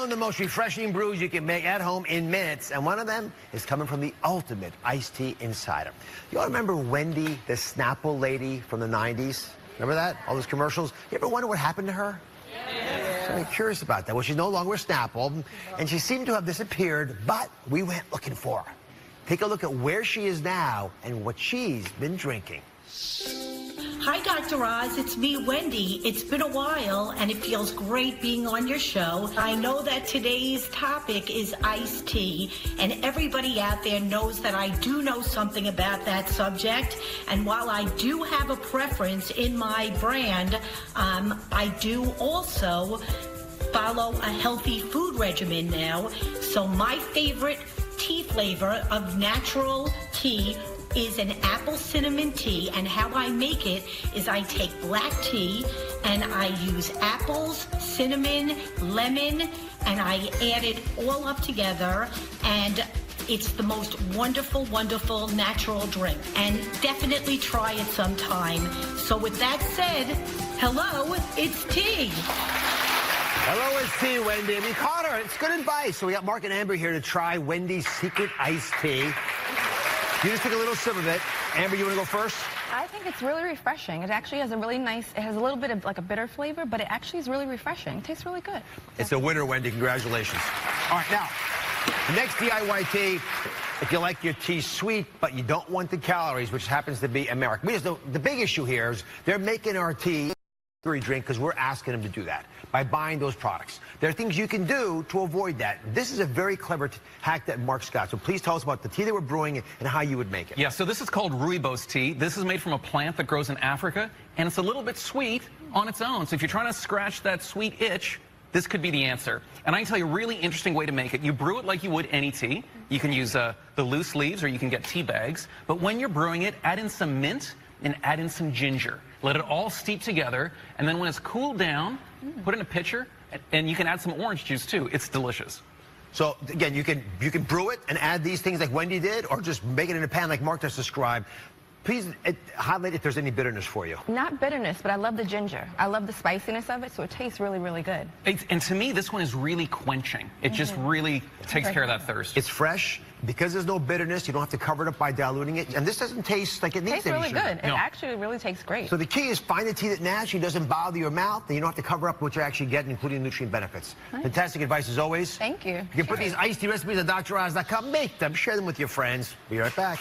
known the most refreshing brews you can make at home in minutes, and one of them is coming from the ultimate iced tea insider. You all remember Wendy, the Snapple lady from the 90s? Remember that? All those commercials? You ever wonder what happened to her? Yes. So I'm curious about that. Well, she's no longer with Snapple, and she seemed to have disappeared, but we went looking for her. Take a look at where she is now and what she's been drinking. Hi, Dr. Oz. It's me, Wendy. It's been a while, and it feels great being on your show. I know that today's topic is iced tea, and everybody out there knows that I do know something about that subject. And while I do have a preference in my brand, I do also follow a healthy food regimen now. So my favorite tea flavor of natural tea is an apple cinnamon tea, and how I make it is I take black tea and I use apples, cinnamon, lemon, and I add it all up together, and it's the most wonderful, wonderful natural drink, and definitely try it sometime. So with that said, hello, it's tea. Hello, it's tea, Wendy. We caught her. It's good advice. So we got Mark and Amber here to try Wendy's secret iced tea. You just took a little sip of it. Amber, you want to go first? I think it's really refreshing. It actually has a really nice, it has a little bit of like a bitter flavor, but it actually is really refreshing. It tastes really good. It's a winner, Wendy. Congratulations. All right, now, the next DIY tea, if you like your tea sweet, but you don't want the calories, which happens to be American. Because the big issue here is they're making our tea drink because we're asking them to do that by buying those products. There are things you can do to avoid that. This is a very clever hack that Mark's got. So please tell us about the tea that we're brewing and how you would make it. Yeah, so this is called rooibos tea. This is made from a plant that grows in Africa, and it's a little bit sweet on its own. So if you're trying to scratch that sweet itch, this could be the answer. And I can tell you a really interesting way to make it. You brew it like you would any tea. You can use the loose leaves, or you can get tea bags. But when you're brewing it, add in some mint and add in some ginger. Let it all steep together, and then when it's cooled down, put it in a pitcher, and you can add some orange juice too. It's delicious. So again, you can brew it and add these things like Wendy did, or just make it in a pan like Mark just described. Please highlight if there's any bitterness for you. Not bitterness, but I love the ginger. I love the spiciness of it, so it tastes really, really good. And to me, this one is really quenching. It just really takes care of that thirst. It's fresh. Because there's no bitterness, you don't have to cover it up by diluting it. And this doesn't taste like it needs to. It tastes really good. No. It actually really tastes great. So the key is find a tea that naturally doesn't bother your mouth, and you don't have to cover up what you're actually getting, including nutrient benefits. Nice. Fantastic advice as always. Thank you. You can put these iced tea recipes on DrOz.com, make them, share them with your friends. Be right back.